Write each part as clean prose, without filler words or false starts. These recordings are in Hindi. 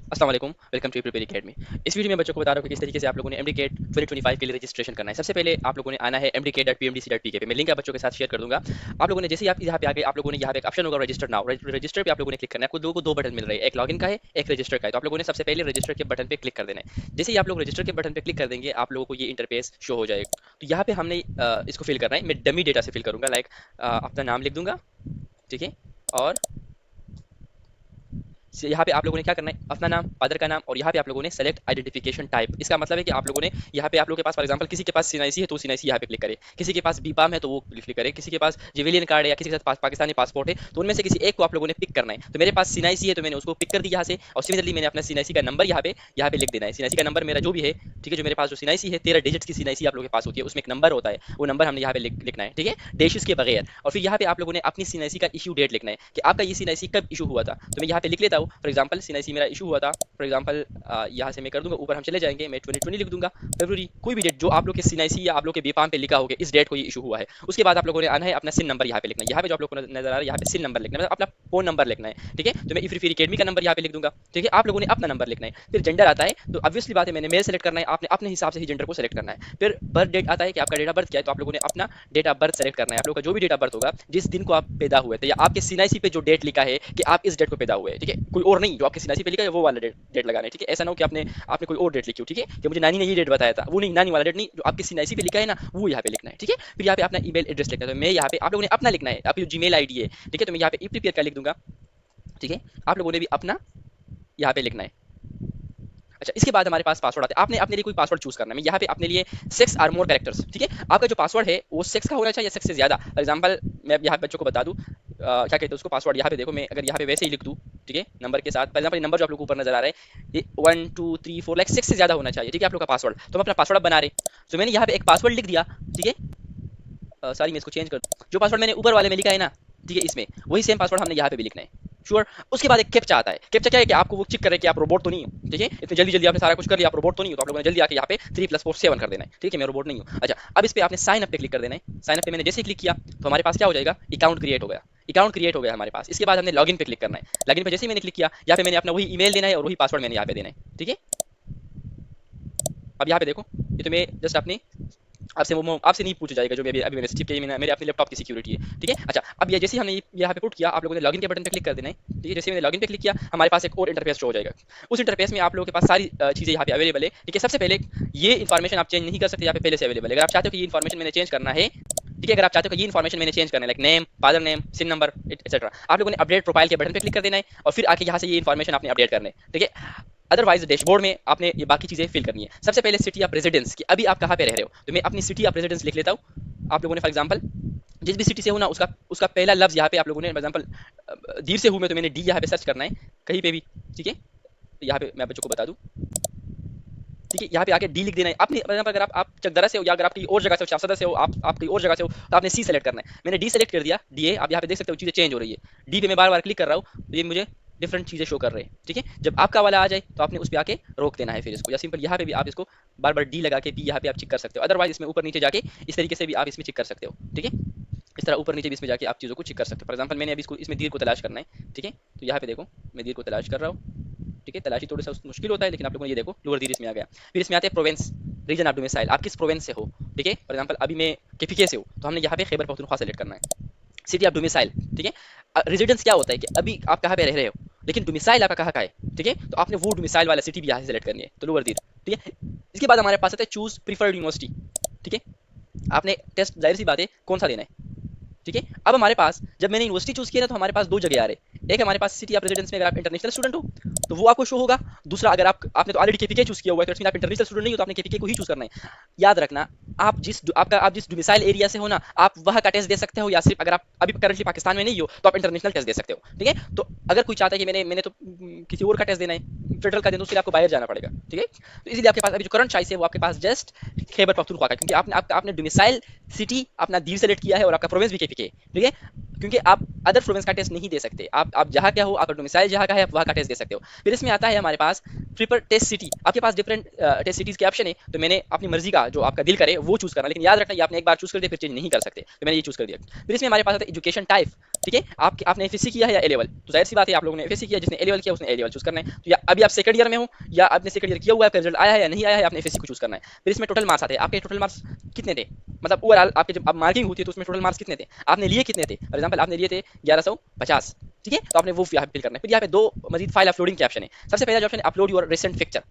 अस्सलाम वालेकुम, वेलकम टू प्रिपेयर एकेडमी। इस वीडियो में बच्चों को बता रहा हूँ कि किस तरीके से आप लोगों ने एमडीकेट 2025 के लिए रजिस्ट्रेशन करना है। सबसे पहले आप लोगों ने आना है mdk.pmdc.pk पे। मैं लिंक आप बच्चों के साथ शेयर कर दूंगा। आप लोगों ने जैसे ही आप यहाँ पे आ गए, आप लोगों ने यहाँ पे एक ऑप्शन होगा रजिस्टर नाउ। रजिस्टर पे आप लोगों ने क्लिक करना है। आपको लोगों को दो बटन मिल रहे हैं, एक लॉगिन का है, एक रजिस्टर का है। तो आप लोगों ने सबसे पहले रजिस्टर के बटन पे क्लिक कर देना है। जैसे ही आप लोग रजिस्टर के बटन पे क्लिक कर देंगे, आप लोगों को ये इंटरफेस शो हो जाएगा। तो यहाँ पे हमने इसको फिल करना है। मैं डमी डेटा से फिल करूंगा, लाइक अपना नाम लिख दूंगा, ठीक है। और यहाँ पे आप लोगों ने क्या करना है, अपना नाम, फादर का नाम, और यहाँ पे आप लोगों ने सेलेक्ट आइडेंटिफिकेशन टाइप। इसका मतलब है कि आप लोगों ने यहाँ पे आप लोगों के पास फॉर एग्जांपल किसी के पास सीएनआईसी है तो सीएनआईसी यहाँ पे क्लिक करे, किसी के पास बीपाम है तो वो क्लिक करे, किसी के पास जिवेलियन कार्ड है या किसी के पास पाकिस्तानी पासपोर्ट है तो उनमें से किसी एक को आप लोगों ने पिक करना है। तो मेरे पास सीएनआईसी है तो मैंने उसको पिक कर दिया यहाँ से, और सिमिलरली मैंने अपना सीएनआईसी का नंबर यहाँ पे लिख देना है। सीएनआईसी का नंबर मेरा जो भी है, ठीक है, जो मेरे पास जो सीएनआईसी है 13 डिजिट्स की सीएनआईसी आप लोगों के पास होती है, उसमें एक नंबर होता है, वो नंबर हमने यहाँ पे लिखना है, ठीक है, डेशिस के बगैर। और फिर यहाँ पे आप लोगों ने अपनी सीएनआईसी का इशू डेट लिखना है कि आपका ये सीएनआईसी कब इशू हुआ था। तो मैं यहाँ पे लिख लेता हूँ, फॉर एग्जांपल सीएनआईसी मेरा इशू हुआ था, फॉर एग्जांपल यहाँ से मैं कर दूंगा, ऊपर हम चले जाएंगे, मैं 2020 लिख दूंगा, फरवरी, कोई भी डेट जो आप लोग के सीएनआईसी या आप लोग के बीपाम पे लिखा होगा इस डेट को ये इशू हुआ है। उसके बाद आप लोगों ने आना है अपना सिन नंबर यहाँ पे लिखना है। यहाँ पे जो आप लोग को नजर आ रहा है यहाँ पे सिन नंबर लिखना है, मतलब अपना फोन नंबर लिखना है, ठीक है। तो मैं इफ्री एकेडमी का नंबर यहाँ पे लिख दूंगा, ठीक है। आप लोगों ने अपना नंबर लिखना है। फिर जेंडर आता है, तो ऑब्वियसली बात है मैंने मेल सेलेक्ट करना है, आपने अपने हिसाब से ही जेंडर को सेलेक्ट करना है। फिर बर्थ डेट आता है कि आपका डेट ऑफ बर्थ क्या है, तो आप लोगों ने अपना डेट ऑफ बर्थ सेलेक्ट करना है। आप लोगों का जो भी डेट ऑफ बर्थ होगा, जिस दिन को आप पैदा हुए थे, या आपके सीएनआईसी पे जो डेट लिखा है कि आप इस डेट को पैदा हुए, ठीक है, कोई और नहीं, जो आपके सीएनआईसी पे लिखा है वो वाला डेट लगाना है, ठीक है। ऐसा ना हो कि आपने आपने कोई और डेट लिखी हो, ठीक है, कि मुझे नानी ने ये डेट बताया था, वो नहीं, नानी वाला डेट नहीं, जो आपकी सीएनआईसी पे लिखा है ना वो यहाँ पे लिखना है, ठीक है। फिर यहाँ पे अपना ईमेल एड्रेस लिखना है। तो मैं यहाँ पे आप लोगों ने अपना लिखना है, आपकी जो जीमेल आईडी है, ठीक है, तो मैं यहाँ पे ई प्रिपेयर का लिख दूंगा, ठीक है। आप लोगों ने भी अपना यहाँ पे लिखना है। अच्छा, इसके बाद हमारे पास पासवर्ड आता है। आपने अपने लिए कोई पासवर्ड चूज करना है। मैं यहाँ पे अपने लिए 6 और मोर कैरेक्टर्स, ठीक है। आपका जो पासवर्ड है वो 6 का होना चाहिए, 6 से ज्यादा। फॉर एग्जांपल मैं यहाँ पे बच्चों को बता दूं, क्या कहते हैं उसको, पासवर्ड यहाँ पे देखो, मैं अगर यहाँ पे वैसे ही लिख दूं, ठीक है, नंबर के साथ, फॉर एग्जांपल नंबर जो आप लोग को ऊपर नजर आ रहा है ये 1 2 3 4 लाइक 6 से ज्यादा होना चाहिए, ठीक है, आप लोग का पासवर्ड। तो हम अपना पासवर्ड बना रहे, तो मैंने यहाँ पे एक पासवर्ड लिख दिया, ठीक है। सॉरी, मैं इसको चेंज कर दूं, जो पासवर्ड मैंने ऊपर वाले में लिखा है ना, ठीक है, इसमें वही सेम पासवर्ड हमने यहाँ पे भी लिखना है, श्योर। उसके बाद एक कैप्चा आता है। कैप्चा क्या है कि आपको वो चेक करे कि आप रोबोट तो नहीं हो, ठीक है। इतनी जल्दी जल्दी आपने सारा कुछ कर लिया, आप रोबोट तो नहीं हो, तो आप लोगों ने जल्दी आके यहाँ पे 3 + 4 7 कर देना है, ठीक है, मैं रोबोट नहीं हूँ। अच्छा, अब इस पे आपने साइन अप पे क्लिक कर देना है। साइन अप पे मैंने जैसे ही क्लिक किया तो हमारे पास क्या हो जाएगा, अकाउंट क्रिएट हो गया। अकाउंट क्रिएट हो गया हमारे पास। इसके बाद हमने लॉगिन पे क्लिक करना है। लॉगिन पे जैसे ही मैंने क्लिक किया, यहाँ पे मैंने अपना वही ईमेल देना है और वही पासवर्ड मैंने यहाँ पे देना है, ठीक है। अब यहाँ पे देखो, ये तो मैं जस्ट अपनी आपसे वो आपसे नहीं पूछा जाएगा, जो मैं अभी अभी मैंने स्किप किया, मेरे अपने लैपटॉप की सिक्योरिटी है, ठीक है। अच्छा, अब ये जैसे ही हमने यहाँ पे पुट किया, आप लोगों ने लॉगिन के बटन पे क्लिक कर देना है, ठीक है। जैसे मैंने लॉगिन पे क्लिक किया, हमारे पास एक और इंटरफेस शो हो जाएगा। उस इंटरफेस में आप लोगों के पास सारी चीज़ें यहाँ पे अवेलेबल है, ठीक है। सबसे पहले ये इन्फॉर्मेशन आप चेंज नहीं कर सकते, यहाँ पे पहले से अवेलेबल है। अगर आप चाहते हो कि ये इन्फॉर्मेशन मैंने चेंज करना है, ठीक है, अगर आप चाहते हो कि ये इन्फॉर्मेशन मैंने चेंज करना है, लाइक नेम, फादर नेम, सिन नंबर, एक्सेट्रा, आप लोगों ने अपडेट प्रोफाइल के बटन पे क्लिक कर देना है, और फिर आके यहाँ से ये इन्फॉर्मेशन आपने अपडेट करना है, ठीक है। अदरवाइज डैशबोर्ड में आपने ये बाकी चीज़ें फिल करनी है। सबसे पहले सिटी ऑफ रेजिडेंस, कि अभी आप कहाँ पे रह रहे हो, तो मैं अपनी सिटी ऑफ रेजिडेंस लिख लेता हूँ। आप लोगों ने फॉर एग्जांपल जिस भी सिटी से हो ना, उसका उसका पहला लफ्ज़ यहाँ पे आप लोगों ने, फॉर एग्जांपल दीर से हूँ मैं, तो मैंने डी यहाँ पे सर्च करना है कहीं पे भी, ठीक है। तो यहाँ पे मैं बच्चों को बता दूँ, ठीक है, यहाँ पे आके डी लिख देना है। अपने अगर आप चकदरा से हो, या अगर आप कहीं और जगह से हो, शाहसदा से हो, आप कहीं और जगह से हो, तो आपने सी सेलेक्ट करना है। मैंने डी सेलेक्ट कर दिया, डी है। आप यहाँ पे देख सकते हो चीज़ें चेंज हो रही है। डी पे मैं बार बार क्लिक कर रहा हूँ तो ये मुझे डिफरेंट चीज़ें शो कर रहे हैं, ठीक है। जब आपका वाला आ जाए तो आपने उस पर आके रोक देना है फिर इसको, या सिंपल यहाँ पे भी आप इसको बार बार डी लगा के भी यहाँ पे आप चेक कर सकते हो। अदरवाइज इसमें ऊपर नीचे जाके इस तरीके से भी आप इसमें चेक कर सकते हो, ठीक है। इस तरह ऊपर नीचे भी इसमें जाके आप चीज़ों को चेक कर सकते हो। फॉर एग्जाम्पल मैंने अभी इसको इसमें दीर को तलाश करना है, ठीक है। तो यहाँ पे देखो, मैं दीर को तलाश कर रहा हूँ, ठीक है। तलाशी थोड़ा सा मुश्किल होता है, लेकिन आप लोगों ने ये देखो लोअर दीर इसमें आ गया। फिर इसमें आते हैं प्रोवेंस, रीजन ऑफ डोमिसाइल, आप किस प्रोवेंस से हो, ठीक है। फॉर एग्जांपल अभी मैं केपीके से हूँ, तो हमने यहाँ पे खैबर पख्तूनख्वा सेलेक्ट करना है। सिटी ऑफ डोमिसाइल, ठीक है। रेजिडेंस क्या होता है कि अभी आप कहाँ पे रह रहे हो, लेकिन डोमिसाइल आपका कहाँ का है, ठीक है। तो आपने वो डोमिसाइल वाला सिटी भी यहाँ से सेलेक्ट करनी है, तो लोअर दीर, ठीक है। इसके बाद हमारे पास आता है चूज प्रीफर्ड यूनिवर्सिटी, ठीक है। आपने टेस्ट, जाहिर सी बात है, कौन सा देना है, ठीक है। अब हमारे पास जब मैंने यूनिवर्सिटी चूज किया ना, तो हमारे पास दो जगह आ रहे हैं। एक हमारे पास सिटी ऑफ रेजिडेंस में अगर आप इंटरनेशनल स्टूडेंट हो तो वो आपको शो होगा। दूसरा, अगर आपने तो ऑलरेडी केपीके चूज किया हुआ है, तो आप इंटरनेशनल स्टूडेंट नहीं हो, तो आपने केपीके को ही चूज करना है। याद रखना, आप जिस डोमिसाइल एरिया से हो ना, आप वह का टेस्ट दे सकते हो, या सिर्फ अगर आप अभी करंटली पाकिस्तान में नहीं हो तो आप इंटरनेशनल टेस्ट दे सकते हो, ठीक है। तो अगर कोई चाहता है कि मैंने तो किसी और का टेस्ट देना है, फेडरल का देना, तो उसके लिए आपको बाहर जाना पड़ेगा, ठीक है। तो इसलिए आपके पास अभी जो करंट चॉइस है वो आपके पास जस्ट खैबर पख्तूनख्वा का, क्योंकि आपने डोमिसाइल सिटी अपना दीर सेलेक्ट किया है, और आपका प्रोविंस भी केपीके, ठीक है। क्योंकि आप अदर प्रोविंस का टेस्ट नहीं दे सकते, आप जहाँ क्या हो, आपका डोमिसाइल जहाँ का है, आप वहाँ का टेस्ट दे सकते हो। फिर इसमें आता है हमारे पास प्रिफर टेस्ट सिटी, आपके पास डिफरेंट टेस्ट सिटीज के ऑप्शन है, तो मैंने अपनी मर्जी का जो आपका दिल करे वो चूज करना, लेकिन याद रखना ये आपने एक बार चूज कर दिया फिर चेंज नहीं कर सकते, तो मैंने ये चूज कर दिया। फिर इसमें हमारे पास आता है एजुकेशन टाइप, ठीक है, आप आपने एफएससी किया है या ए लेवल, तो जाहिर सी बात है आप लोगों ने एफएससी किया, जिसने ए लेवल किया उसने ए लेवल चूज करना है। तो या अभी आप सेकंड ईयर में हो या आपने सेकंड ईयर किया हुआ है, आपका रिजल्ट आया है या नहीं आया है, आपने एफएससी को चूज करना है। फिर इसमें टोटल मार्क्स आते हैं, आपके टोटल मार्क्स कितने थे, मतलब ओवरऑल आपके जब मार्किंग होती है तो उसमें टोटल मार्क्स कितने थे, आपने लिए कितने थे, फॉर एग्जांपल आपने लिए थे 1150, ठीक है, तो आपने वो यहाँ पे फिल करना है। फिर यहाँ पे दो मजीद फाइल अपलोडिंग के ऑप्शन है। सबसे पहला जो ऑप्शन है अपलोड योर रिसेंट पिक्चर,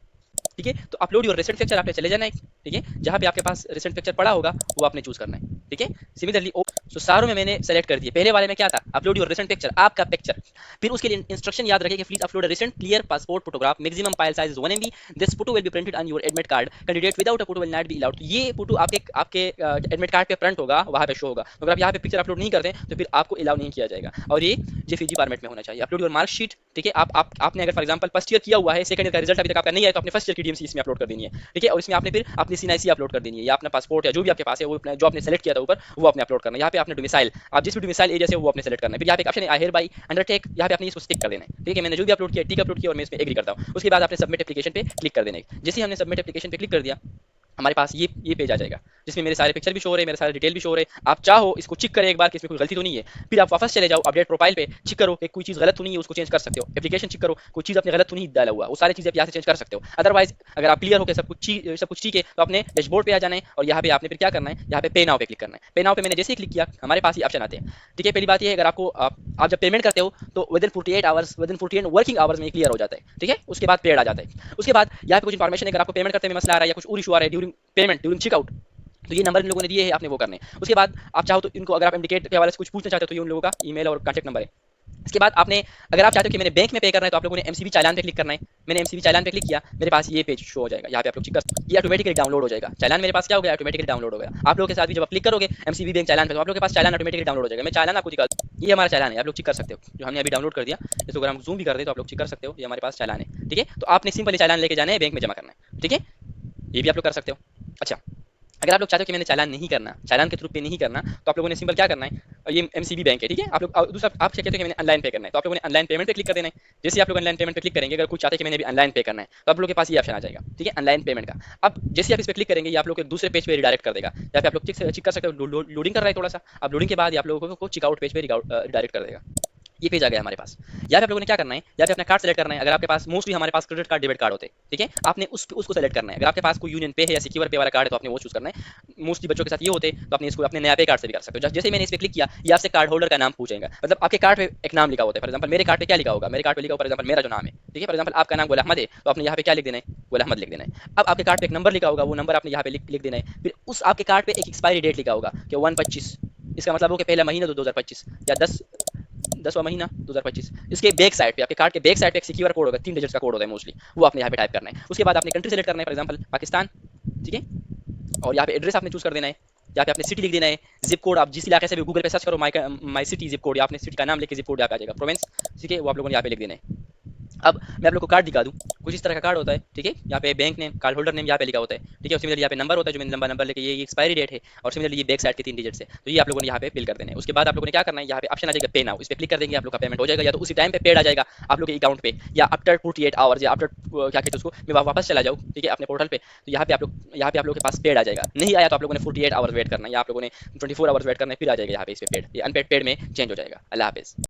ठीक है, तो अपलोड योर रिसेंट पिक्चर आपने चले जाना है, ठीक है, जहां पे आपके पास रिसेंट पिक्चर पड़ा होगा वो आपने चूज करना है, ठीक है। सिमिलरली तो सारों में मैंने सेलेक्ट कर दिया। पहले वाले में क्या था, अपलोड योर रिसेंट पिक्चर, आपका पिक्चर। फिर उसके लिए इंस्ट्रक्शन याद रखें कि please upload a recent clear passport photograph, maximum file size is 1 MB, this photo will be printed on your admit card, candidate without a photo will not be allowed. तो ये फोटो आपके आपके एडमिट कार्ड पे प्रिंट होगा, वहां पे शो होगा, तो अगर आप यहाँ पे पिक्चर अपलोड नहीं करते तो फिर आपको अलाउ नहीं किया जाएगा, और ये जेपीजी फॉर्मेट में होना चाहिए। अपलोड योर मार्कशीट, ठीक है, आपने अगर फॉर एग्जांपल फर्स्ट ईयर किया हुआ है, सेकंड ईयर का रिजल्ट अभी तक आपका नहीं आया, तो आपने फर्स्ट ईयर की डीएमसी इसमें अपलोड कर देनी है, ठीक है, और इसमें आपने फिर अपनी सीएनआईसी अपलोड कर देनी है, या अपना पासपोर्ट या जो भी आपके पास है वो जो आपने सेलेक्ट किया था ऊपर वो आपने अपलोड करना है। यहाँ पे आपने डोमिसाइल, आप जिस भी डोमिसाइल एरिया से वो आपने सेलेक्ट करना है। फिर यहाँ पे एक ऑप्शन है आई हियर बाई अंडरटेक, यहाँ पे आपने इसको टिक कर देना है, ठीक है, मैंने जो भी अपलोड किया टिक अपलोड किया और मैं इसमें एग्री करता हूँ। उसके बाद आपने सबमिट एप्लीकेशन पे क्लिक कर देना है। जैसे ही हमने सबमिट एप्लीकेशन पे क्लिक कर दिया, हमारे पास ये पेज आ जाएगा, जिसमें मेरे सारे पिक्चर भी शो हो रहे हैं, मेरे सारे डिटेल भी शो हो रहे हैं। आप चाहो इसको चेक करें एक बार कि इसमें कोई गलती तो नहीं है, फिर आप वापस चले जाओ अपडेट प्रोफाइल पे, चेक करो कि कोई चीज़ गलत तो नहीं है, उसको चेंज कर सकते हो। एप्लीकेशन चेक करो कोई चीज़ आपने गलत तो नहीं डाला हुआ, वो सारी चीज़ें आप यहाँ से चेंज कर सकते हो। अदरवाइज अगर आप क्लियर हो के सब कुछ ठीक है तो अपने डैशबोर्ड पे आ जाना है, और यहाँ पे आपने फिर क्या करना है, यहाँ पे पे नाउ पे क्लिक करना है। पे नाउ पे मैंने जैसे ही क्लिक किया हमारे पास ये ऑप्शन आते हैं, ठीक है। पहली बात ये है, अगर आपको आप जब पेमेंट करते हो तो with in 48 hours, with in 48 working hours में क्लियर हो जाता है, ठीक है, उसके बाद पेड आ जाता है। उसके बाद यहाँ पे कुछ इन्फॉर्मेशन है, अगर आपको पेमेंट करते में मसला आ रहा है या कुछ और इशू आ रहा है ड्यूरिंग पेमेंट, ड्यूरिंग चेकआउट, तो ये नंबर इन लोगों ने दिए हैं, आपने वो करने। उसके बाद आप चाहो तो इनको, अगर आप इंडिकेट के हवाले से कुछ पूछना चाहते हो तो ये उन लोगों का ईमेल और कॉन्टैक्ट नंबर है। इसके बाद आपने, अगर आप चाहते हो कि मैंने बैंक में पे करना है तो आप लोगों ने एमसीबी चालान पे क्लिक करना है। मैंने एमसीबी चालान पे क्लिक किया, मेरे पास ये पेज शो हो जाएगा, यहाँ पे आप लोग चेक कर, ये ऑटोमेटिकली डाउनलोड हो जाएगा। चालान मेरे पास क्या हो गया, ऑटोमेटिकली डाउनलोड हो गया। आप लोगों के साथ भी जब आप क्लिक करोगे एमसीबी बैंक चालान पे, तो आप लोगों के पास चालान ऑटोमेटिकली डाउनलोड हो जाएगा। मैं चालान आपको दिखा दूं, ये हमारा चालान है, आप लोग चेक कर सकते हो, जो हमने अभी डाउनलोड कर दिया। इसको अगर हम जूम भी कर दे तो आप लोग चेक कर सकते हो, ये हमारे पास चालान है, ठीक है। तो आपने सिंपली चालान लेके जाना है, बैंक में जमा करना है, ठीक है, ये भी आप लोग कर सकते हो। अच्छा, अगर आप लोग चाहते हो कि मैंने चालान नहीं करना, चालान के थ्रू पे नहीं करना, तो आप लोगों ने सिंपल क्या करना है, ये एमसीबी बैंक है, ठीक है, आप लोग दूसरा आप क्या कहते हो कि मैंने ऑनलाइन पे करना है, तो आप लोगों ने ऑनलाइन पेमेंट पे क्लिक कर देना है। जैसे आप लोग ऑनलाइन पेमेंट पे क्लिक करेंगे, अगर कुछ चाहते हैं कि मैंने भी ऑनलाइन पे करना है, तो आप लोग के पास ये ऑप्शन आ जाएगा, ठीक है, ऑनलाइन पेमेंट का। अब जैसे आप इस पर क्लिक करेंगे ये आप लोग को दूसरे पेज पे रिडायरेक्ट कर देगा, यहाँ पे आप लोग चेक कर सकते हो, लोडिंग कर रहा है थोड़ा सा। अब लोडिंग के बाद ये आप लोगों को चेकआउट पेज पे रिडायरेक्ट कर देगा। ये पेज आ गया हमारे पास। यहाँ पे आप लोगों ने क्या करना है, यहाँ पे अपना कार्ड सेलेक्ट करना है। अगर आपके पास, मोस्टली हमारे पास क्रेडिट कार्ड डेबिट कार्ड होते हैं, ठीक है, आपने उसको सेलेक्ट करना है। अगर आपके पास कोई यूनियन पे है या सिक्योर पे वाला कार्ड है तो आपने वो चूज करना है। मोस्टली बच्चों के साथ ये होते हैं, तो आपने इसको अपने नया पे कार्ड से भी कर सकते हो। जैसे मैंने इस पे क्लिक किया, ये आपसे कार्ड होल्डर का नाम पूछेगा, मतलब आपके कार्ड पे एक नाम लिखा होता है। फॉर एग्जांपल मेरे कार्ड पे क्या लिखा होगा, मेरे कार्ड पे लिखा होगा फॉर एग्जांपल मेरा जो नाम है, ठीक है, फॉर एग्जांपल आपका नाम गोल अहमद है, तो आपने यहाँ पे क्या लिख देना है, गोल अहमद लिख देना है। अब आपके कार्ड पे एक नंबर लिखा होगा, वो नंबर आपने यहाँ पे लिख देना है। फिर उस आपके कार्ड पे एक एक्सपायरी डेट लिखा होगा कि 1/25, इसका मतलब हो कि पहला महीना 2025 या 10वां महीना 2025। इसके बैक साइड पे, आपके कार्ड के बैक साइड पे एक सिक्योर कोड होगा, 3 डिजिट्स का कोड होता है मोस्टली, वो आपने यहाँ पे टाइप करना है। उसके बाद आपने कंट्री सेलेक्ट करना है, फॉर एग्जांपल पाकिस्तान, ठीक है, और यहाँ पे एड्रेस आपने चूज कर देना है। यहाँ पे आपने सिटी लिख देना है, जिप कोड आप जिस इलाके से भी गूगल पे सर्च करो माई सिटी जिप कोड, या आपने सिटी का नाम लेके जिप कोड यहाँ पे आ जाएगा, प्रोविंस, ठीक है, वो आप लोगों ने यहाँ पे लिख देना है। अब मैं आप लोग को कार्ड दिखा दूं, कुछ इस तरह का कार्ड होता है, ठीक है, यहाँ पे bank name, card holder name यहाँ पे लिखा होता है, ठीक है, सिमिलरली यहाँ पे नंबर होता है, जो मैंने लंबा नंबर लेके, ये एक्सपायरी डेट है, और सिमिलरली ये बैक साइड के 3 डिजिट है, तो ये आप लोगों ने यहाँ पे फिल कर देना है। उसके बाद आप लोगों ने क्या करना है, यहाँ पे ऑप्शन आ जाएगा पे नाउ, इस पे क्लिक कर देंगे, आप लोग का पेमेंट हो जाएगा, या तो उसी टाइम पे पेड आ जाएगा आप लोग के अकाउंट पे, या आफ्टर 48 आवर्स, या आफ्टर क्या कहते हैं उसको, मैं वापस चला जाऊँ, ठीक है, अपने पोर्टल पे, तो यहाँ पे आप लोग के पास पेड आ जाएगा। नहीं आया तो आप लोगों ने 48 आवर्स वेट करना है, या आप लोगों ने 24 आवर्स वेट करना है, फिर आ जाएगा यहाँ पे इस पे पेड, ये अनपेड पेड में चेंज हो जाएगा। अल्लाह हाफिज़।